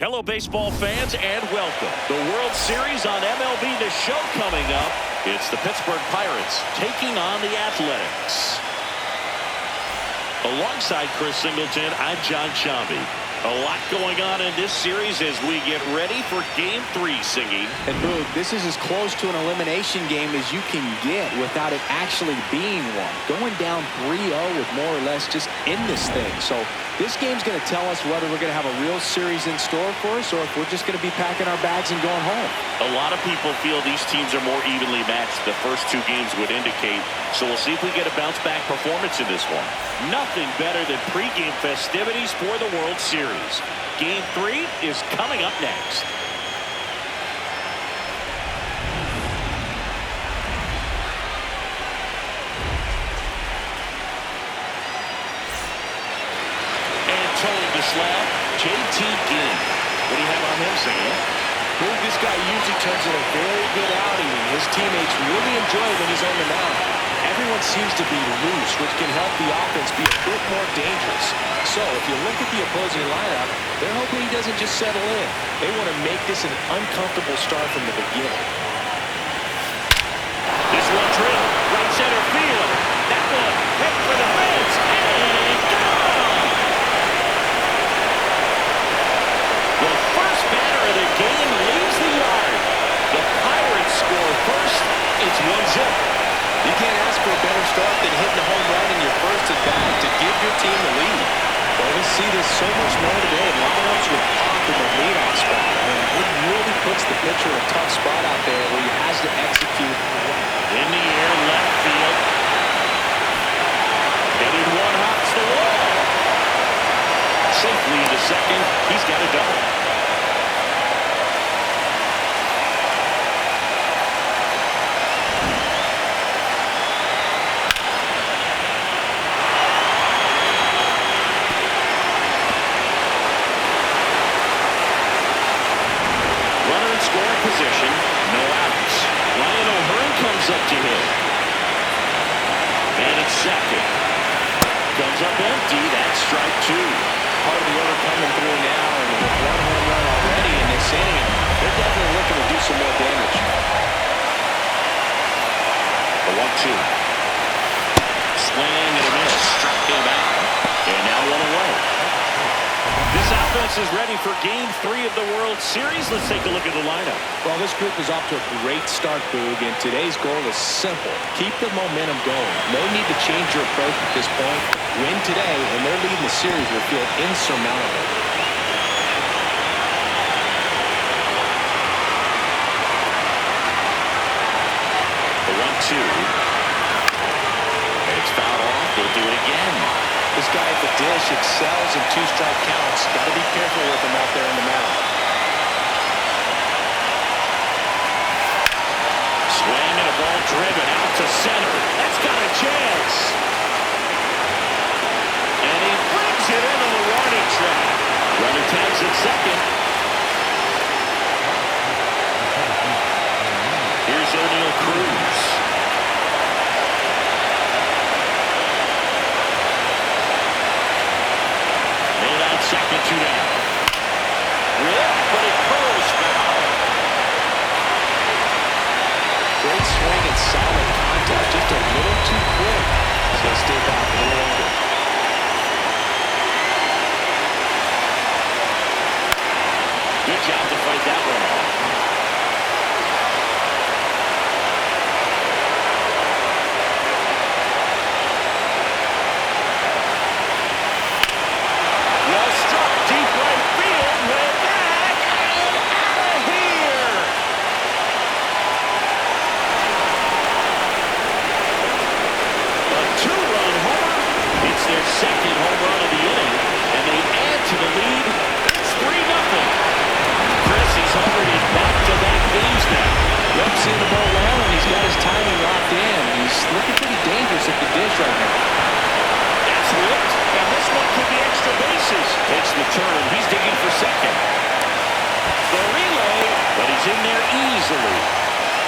Hello, baseball fans, and welcome. The World Series on MLB The Show coming up. It's the Pittsburgh Pirates taking on the Athletics. Alongside Chris Singleton, I'm John Chambi. A lot going on in this series as we get ready for Game 3, Singy. And Boog, this is as close to an elimination game as you can get without it actually being one. Going down 3-0 with more or less just in this thing. So this game's going to tell us whether we're going to have a real series in store for us or if we're just going to be packing our bags and going home. A lot of people feel these teams are more evenly matched. The first two games would indicate. So we'll see if we get a bounce-back performance in this one. Nothing better than pregame festivities for the World Series. Game 3 is coming up next. And towing the slab, JT Ginn. What do you have on him, Sam? Boog, this guy usually turns in a very good outing, and his teammates really enjoy it when he's on the mound. Everyone seems to be loose, which can help the offense be a bit more dangerous. So if you look at the opposing lineup, they're hoping he doesn't just settle in. They want to make this an uncomfortable start from the beginning. This one drilled right center field. That one hit for the fence and gone. The first batter of the game leaves the yard. The Pirates score first. It's 1-0. You can't ask for a better start than hitting a home run in your first at bat to give your team the lead. Well, we see this so much more today. Lineups with pop in the leadoff spot. And it really puts the pitcher in a tough spot out there where he has to execute. In the air, left field. Headed one, hops the wall. Safely into second. He's got a double. Position, no outs. Ryan O'Hearn comes up to hit. And it's second. Comes up empty. That's strike two. Part of the order coming through now, and with one home run already in this inning, they're definitely looking to do some more damage. The 1-2. Swing and a miss. Struck him out. And now one away. This offense is ready for Game 3 of the World Series. Let's take a look at the lineup. Well, this group is off to a great start, Boog, and today's goal is simple. Keep the momentum going. No need to change your approach at this point. Win today, and their lead in the series will feel insurmountable. The 1-2. It's fouled off. They'll do it again. This guy at the dish excels in two-strike counts. Got to be careful with him out there on the mound. Swing and a ball driven out to center. That's got a chance. And he brings it into the warning track. Runner tags at second. Here's O'Neal Cruz. Second, two down. Rip, but it curls foul. Great swing and solid contact. Just a little too quick. He's going to stay back a little longer. Good job to fight that one off. Second home run of the inning, and they add to the lead. It's 3-0. Chris, he's already back-to-back games now. Yep, seeing the ball well, and he's got his timing locked in. He's looking pretty dangerous at the dish right now. That's whipped, and this one could be extra bases. Takes the turn. He's digging for second. The relay, but he's in there easily.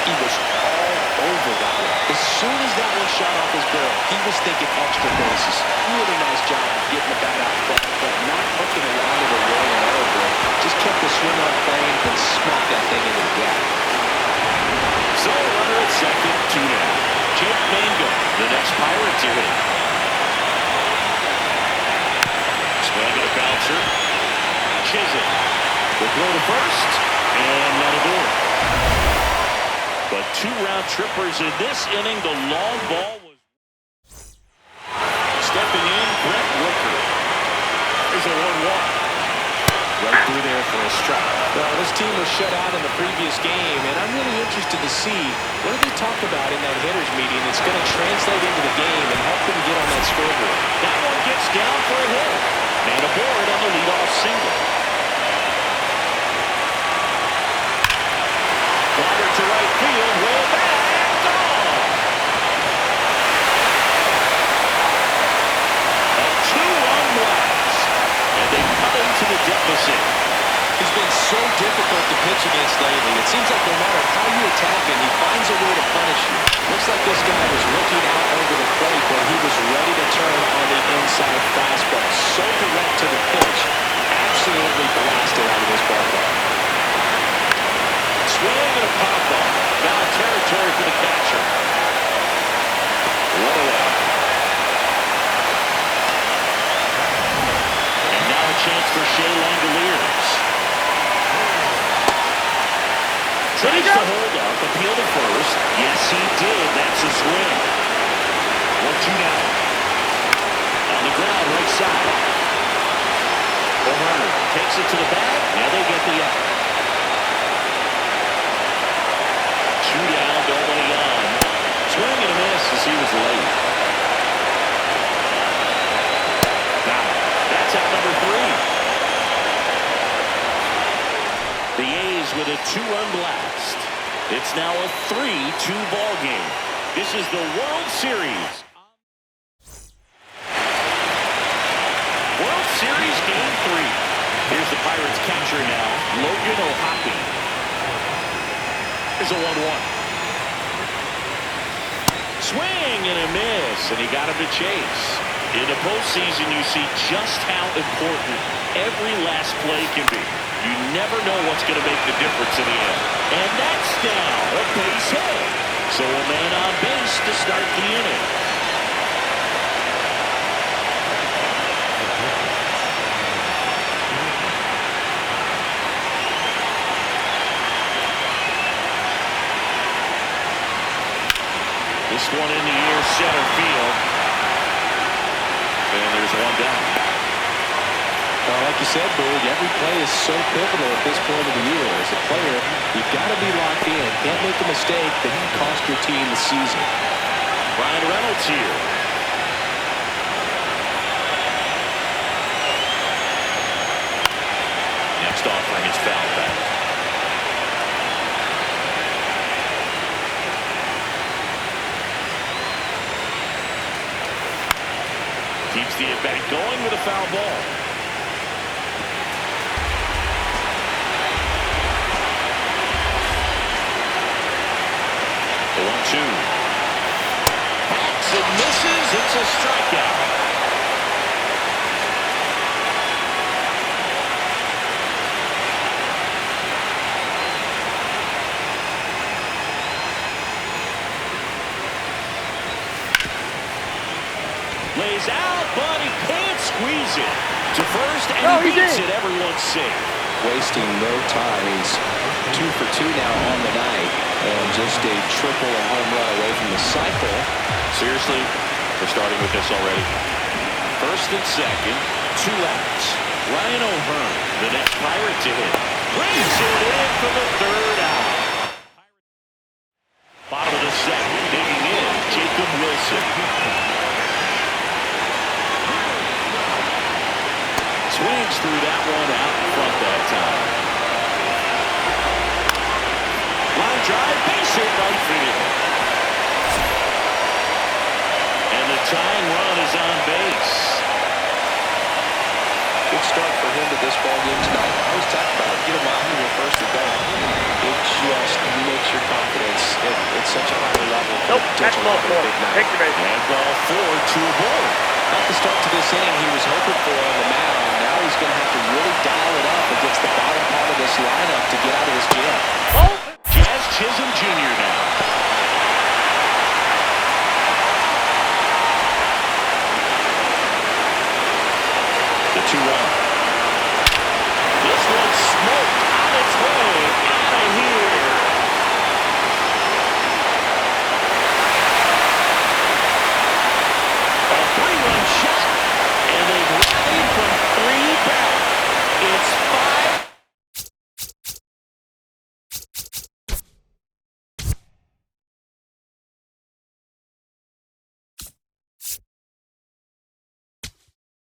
He was all over that one. As soon as that one shot off his barrel, he was thinking extra bases. Really nice job of getting the bat out front, but not hooking around to the rolling elbow. Just kept his to hit. Swing and a bouncer. Chisholm will throw to first, and that'll do it. But 2 round trippers in this inning. The long ball was stepping in. Brett Rooker. There's a 1-1. Right through there for a strike. Well, this team was shut out in the previous game, and I'm really interested to see what did they talk about in that hitters meeting that's going to translate into the game and help them get on that scoreboard. That one gets down for a hit. Man aboard on the leadoff single. Flyder to right field, way back, gone. A 2-run blast, and they cut into the deficit. He's been so difficult to pitch against lately. It seems like no matter how you attack him, he finds a way to punish you. Looks like this guy was looking out over the plate where he was ready to turn on the inside fastball. So direct to the pitch. Absolutely blasted out of this ballpark. Swing and a pop-up. Foul territory for the catcher. 1 away. And now a chance for Shea Langoliers. Tries to hold up, appeal to first. Yes, he did. That's a swing. 1-2 down. On the ground, right side. O'Hearn takes it to the bag. Now they get the out. 2 down, nobody on. Swing and a miss as he was late. Now, that's out number 3. The A's with a 2-run blast. It's now a 3-2 ball game. This is the World Series. World Series Game 3. Here's the Pirates catcher now, Logan O'Hoppe. Here's a 1-1. Swing and a miss, and he got him to chase. In the postseason, you see just how important every last play can be. You never know what's going to make the difference in the end. And that's down, a base hit. So a man on base to start the inning. This one in the air, center field. And there's 1 down. Well, like you said, Boog, every play is so pivotal at this point of the year. As a player, you've got to be locked in. Can't make a mistake that can cost your team the season. Ryan Reynolds here. Next offering is foul back. Keeps the at-bat going with a foul ball. The 1-2. Hacks and misses. It's a strikeout. Lays out, but he can't squeeze it. To first, and he beats it. Everyone's safe. Wasting no time. He's 2 for 2 now on the night. And just a triple and home run away from the cycle. Seriously, we're starting with this already. First and second, 2 outs. Ryan O'Hearn, the next Pirate to hit. Brings it in for the 3rd out. Bottom of the second, digging in, Jacob Wilson. Swings through that one out in front that time. Line drive, base hit right field. And the tying run is on base. Good start for him to this ball game tonight. I always talk about it. Get him out here first and back. It just makes your confidence at such a higher level. Nope, that's ball 4. Take your base. And ball 4 to a ball. Not the start to this inning he was hoping for on the mound. Now he's going to have to really dial it up against the bottom part of this lineup to get out of this jam. Oh. Jazz Chisholm Jr. now.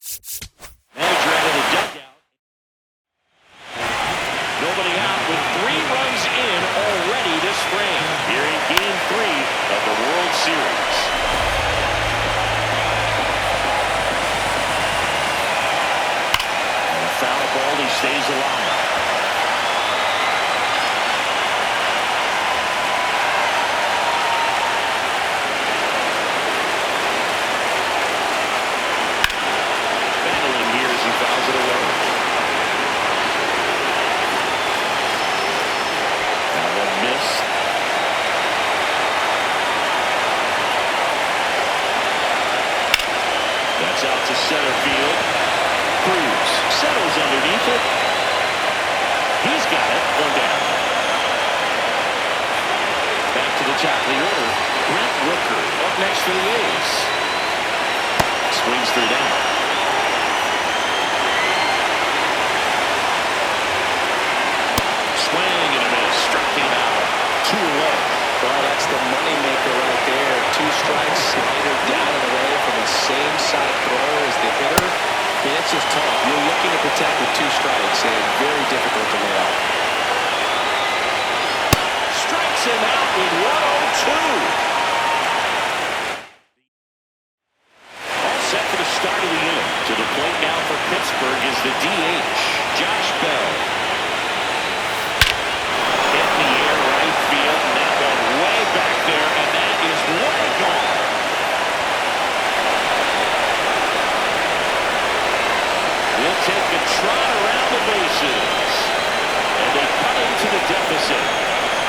Manager out of the dugout. Nobody out with 3 runs in already this spring. Here in Game 3 of the World Series. And a foul ball, he stays alive. Out to center field. Cruz settles underneath it. He's got it. 1 down. Back to the top of the order. Brent Rooker up next for the A's. Swings 3 down. Swing and a miss. Struck him out. 2 away. Well, that's the moneymaker right there. 2 strikes, slider down and away from the same side thrower as the hitter. And it's just tough. You're looking to protect with 2 strikes, and very difficult to lay out. Strikes him out with 1-0-2. All set for the start of the inning. To the plate now for Pittsburgh is the DH, Josh Bell. Hit in the air, right field, and that one way back there, and that is way gone. We'll take a trot around the bases. And they cut into the deficit.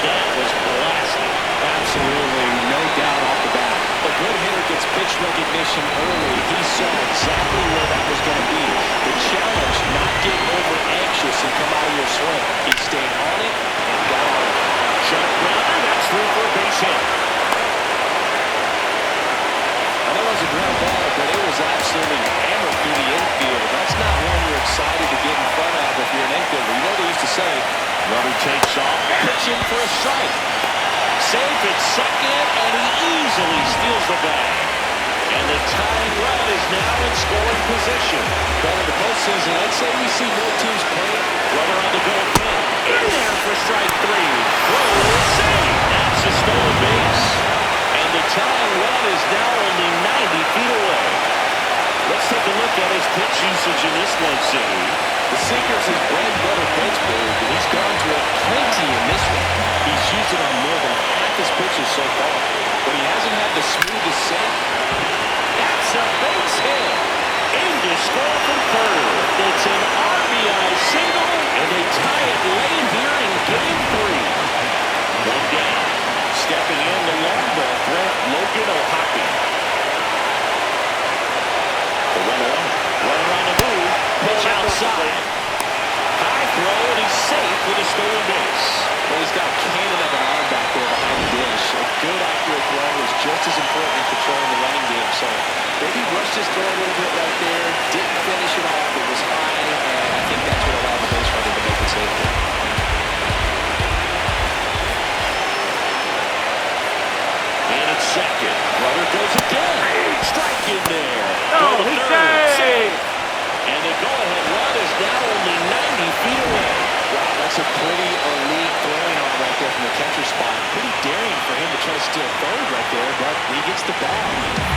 That was blasted. Absolutely, no doubt off the bat. A good hitter gets pitch recognition early. He saw exactly where that was going to be. The challenge, not getting over anxious and come out of your swing. He stayed on it and got on it. Shot grounder, that's through for a base hit. I know it was a ground ball, but it was absolutely hammered through the infield. That's not one you're excited to get in front of if you're an infielder. You know they used to say, Runner takes off, pitching for a strike. Safe at second, and he easily steals the bag. And the tying run is now in scoring position. But in the postseason, I'd say we see more teams playing. Runner on the go again. In there for strike 3. Throw, save. That's a stolen base. And the tying run is now only 90 feet away. Let's take a look at his pitch usage in this one, City. The sinker's his bread and butter pitchburg, and he's gone to it plenty in this one. He's used it on more than half his pitches so far. But he hasn't had the smoothest sink. That's a base hit. In to score from third. It's an RBI single, and they tie it late here in Game 3. 1 down. Stepping in the long ball threat, Logan O'Hoppe. The runner on the move. Pitch outside. High throw, and he's safe with a stolen base. Well, he's got a cannon of an arm back there behind the dish. A good, accurate throw is just as important in controlling the running game. So maybe rushed his throw a little bit right there. Didn't finish it off. It was high, and I think that's what allowed the base runner to make the save there. And at second, runner goes again. Strike in there. Oh, he saved. And the go-ahead run is now only 90 feet away. Wow, that's a pretty elite throwing arm right there from the catcher spot. Pretty daring for him to try to steal third right there, but he gets the ball.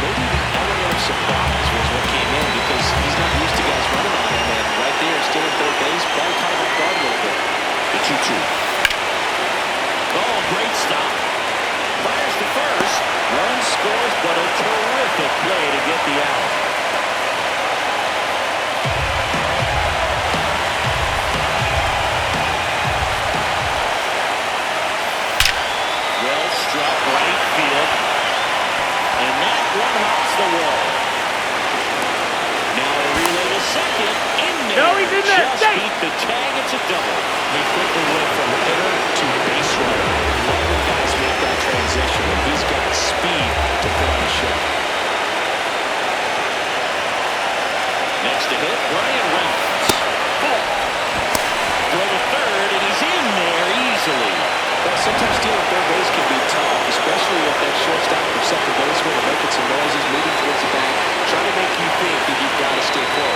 Maybe the element of surprise was what came in because he's not used to guys running on him, and right there, still in third base, probably caught him off guard a little bit. The 2-2. Oh, great stop. Fires to first. Run scores, but a terrific play to get the out. Well struck right field. And that one hops the wall. Now a relay to second. In there. No, he's in there. Just beat the tag. It's a double. He quickly went from hitter to base runner. Love when guys make that transition, and he's got speed to put on a show. Next to hit, Brian Reynolds. Throw to third, and he's in there easily. Well, sometimes stealing third base can be tough, especially if that shortstop or second baseman are making some noises, moving towards the bat, trying to make you think that you've got to stay close.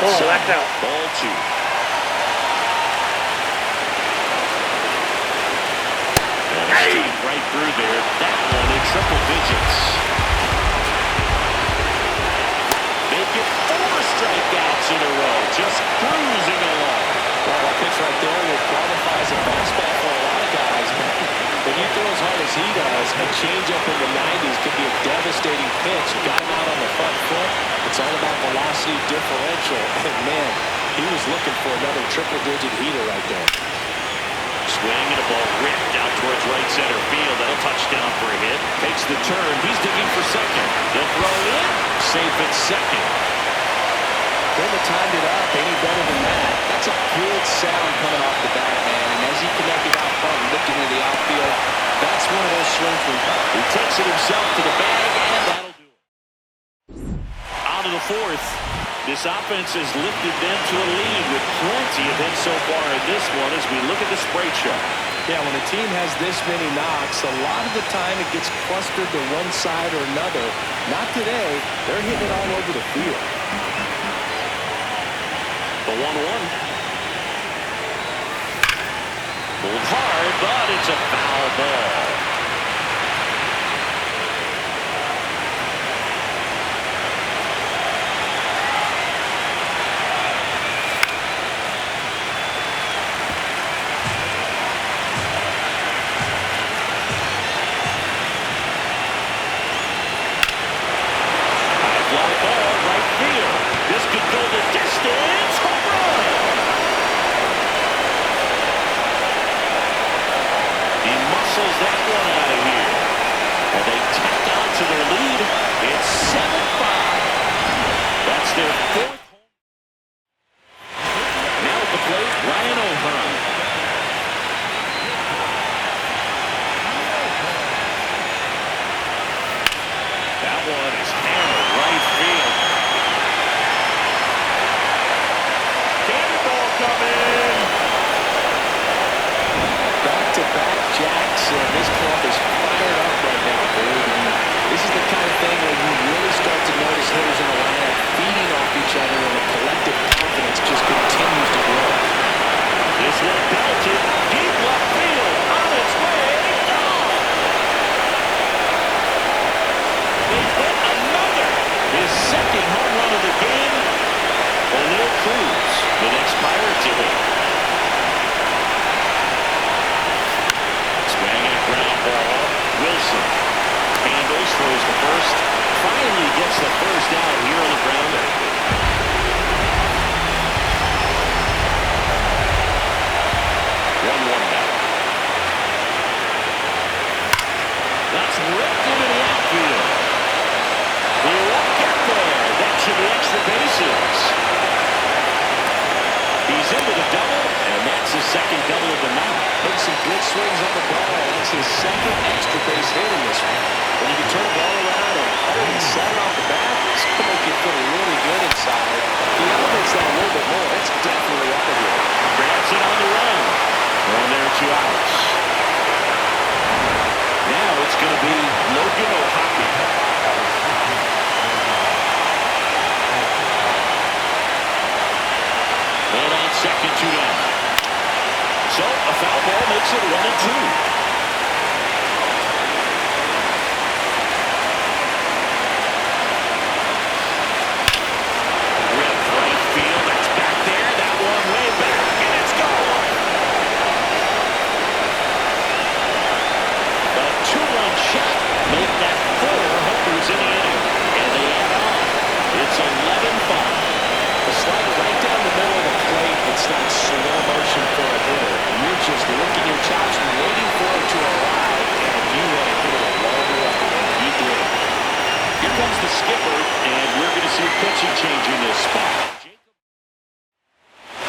outside. that's out. Ball 2. And a strike right through there. That one in triple digits. Make it 4 strikeouts in a row. Just cruising along. Well, that pitch right there would qualify as a fastball for a lot of guys. When you throw as hard as he does, a changeup in the 90s could be a devastating pitch. Got him out on the front foot. It's all about velocity differential. And, man, he was looking for another triple-digit heater right there. Swing and a ball ripped out towards right center field. That'll touchdown for a hit. Takes the turn. He's digging for second. They'll throw it in. Safe at second. Couldn't have timed it up any better than that. That's a good sound coming off the bat, man. And as he connected out front and looked into the outfield, that's one of those swings we got. He takes it himself to the bag, and that'll do it. On to the 4th. This offense has lifted them to a lead with plenty of hits so far in this one as we look at the spray chart. Yeah, when a team has this many knocks, a lot of the time it gets clustered to one side or another. Not today. They're hitting it all over the field. The 1-1. Pulled hard, but it's a foul ball. High fly ball, right field. This could go the distance. Home run. He muscles that one out of here. And they tack on to their lead. It's 7-5. That's their 4th home. Now at the plate, Ryan O'Hearn. That one is hammered right field. Cannonball coming. Back-to-back jacks, and this club is fired up right now, baby. This is the kind of thing where you really start to notice hitters in the lineup feeding off each other, and the collective confidence just continues to grow. This one belted deep left field. On its way. Gone. They hit another. His 2nd home run of the game. O'Neill Cruz, the next Pirate to hit. Swing and a ground ball. Wilson handles, throws the first. Finally gets the first out here on the grounder. 1-1 now. That's ripped into the outfield. He won't get there. That should be extra bases. He's into the double, and that's his 2nd double of the night. Putting some good swings on the ball. That's his 2nd extra base hit in this one. When you can turn the ball around and hold it set off the bat, it's going to make you feel really good inside. The elevates that a little bit more. It's definitely up here. Grabs it on the run. And there are 2 outs. Now it's going to be Logan O'Hoppe. And on second, 2 down. So a foul ball makes it 1-2. Ripped right field. That's back there. That one way back, and it's gone. A 2-run shot. Make that 4 homers in the inning. And they add on. It's 11-5. The slider right down the middle of the plate. It's not slow motion for a hitter. You're just licking your chops and waiting for it to arrive, and you want to hit it a long way. He did. Here comes the skipper, and we're going to see a pitching change in this spot.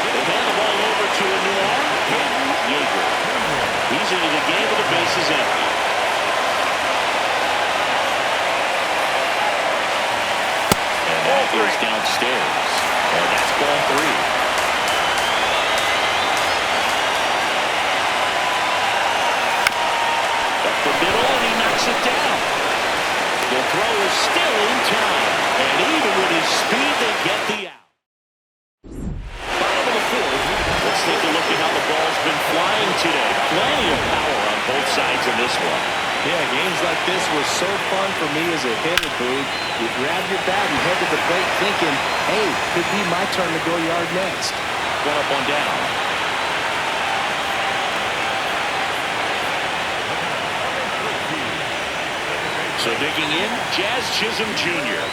They hand the ball over to a new arm, Hayden Yeager. He's into the game with the bases empty. And that goes downstairs. And that's ball 3. The middle, and he knocks it down. The throw is still in time, and even with his speed, they get the out. been flying today. Plenty of power on both sides in this one. Yeah, games like this were so fun for me as a hitter, Boog. You grab your bat and head to the plate thinking, hey, could be my turn to go yard next. One up, one down. So digging in, Jazz Chisholm Jr.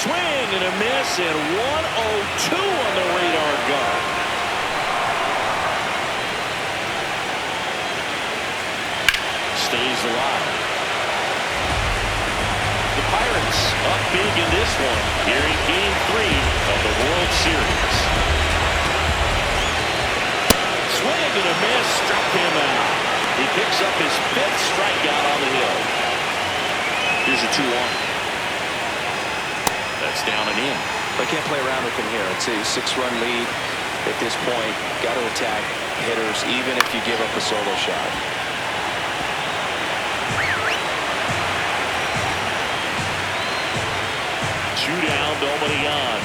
Swing and a miss, and 102 on the radar gun. Stays alive. The Pirates up big in this one here in Game 3 of the World Series. Swing and a miss, struck him out. He picks up his 5th strikeout on the hill. Here's a 2-1. That's down and in. I can't play around with him here. It's a 6-run lead at this point. Got to attack hitters even if you give up a solo shot. Two down, nobody on.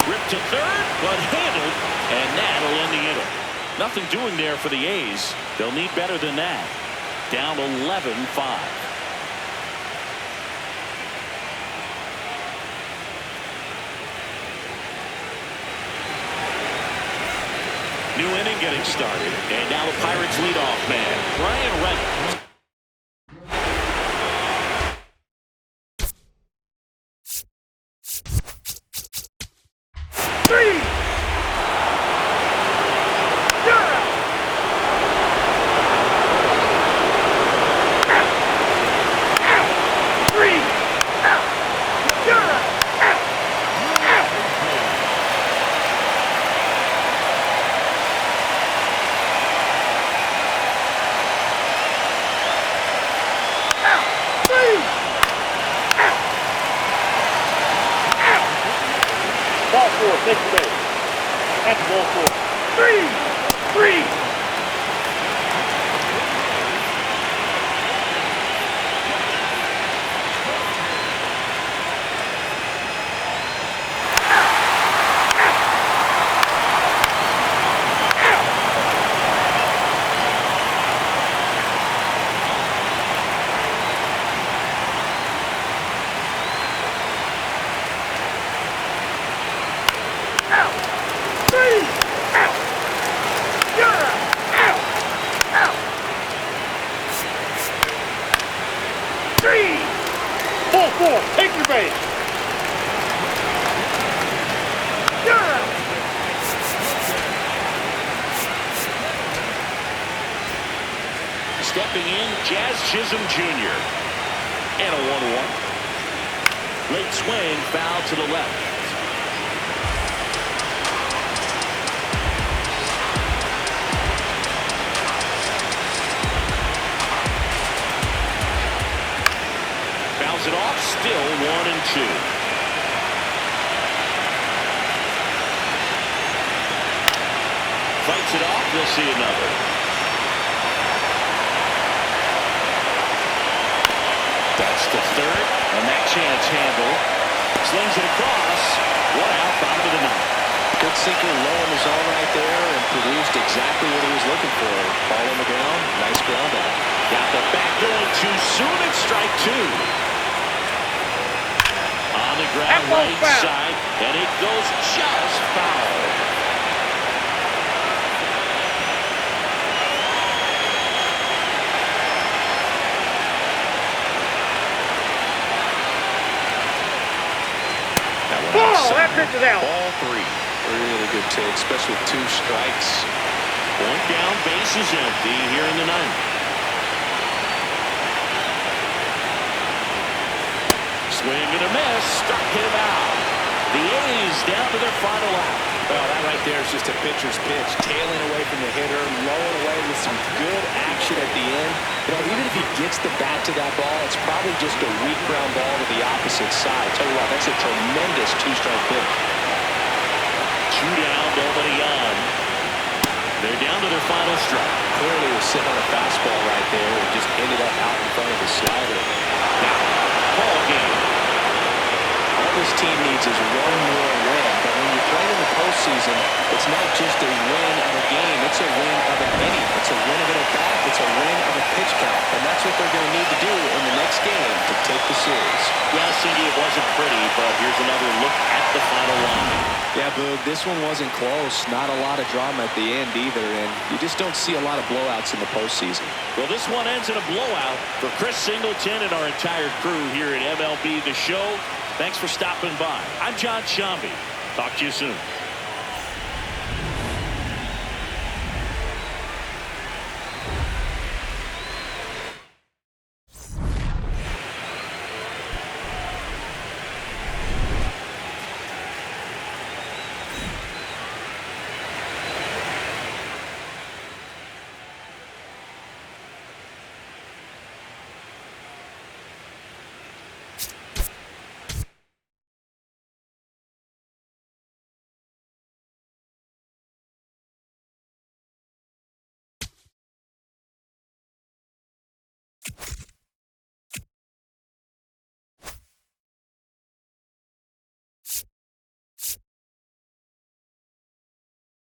Ripped to third, but handled, and that'll end the inning. Nothing doing there for the A's. They'll need better than that. Down 11-5. New inning getting started, and now the Pirates leadoff man, Brian Reynolds. Ball 4, take the base. That's ball 4. 3. Ball 4, take your base. Stepping in, Jazz Chisholm Jr. And a 1-1. Late swing, foul to the left. Fouls it off, still 1-2. Fights it off, we'll see another. That's the third, and that chance handle. Slings it across. 1 out, bottom of the 9th. Good sinker low in the zone right there and produced exactly what he was looking for. Ball on the ground, nice ground out. Got the back going too soon, and strike 2. On the ground, right side, and it goes just foul. That pitch is out. Ball 3. Really good take, especially with 2 strikes. Point down, base is empty here in the 9th. Swing and a miss, struck him out. The A's down to their final out. Well, that right there is just a pitcher's pitch. Tailing away from the hitter, lowering away with some good action at the end. You know, even if he gets the bat to that ball, it's probably just a weak ground ball to the opposite side. Tell you what, that's a tremendous 2-strike pitch. 2 down, nobody on. their final strike. Clearly was sitting on a fastball right there. It just ended up out in front of the slider. Now, ball game. All this team needs is one more win. But when you're playing in the postseason, it's not just a win of a game. It's a win of an inning. It's a win of an at-bat. It's a win of a pitch count. And that's what they're going to need to do in the next game to take the series. Yeah, Cindy, it wasn't pretty, but here's another look at the final line. Yeah, Boog, this one wasn't close. Not a lot of drama at the end either, and you just don't see a lot of blowouts in the postseason. Well, this one ends in a blowout for Chris Singleton and our entire crew here at MLB The Show. Thanks for stopping by. I'm John Shambi. Talk to you soon.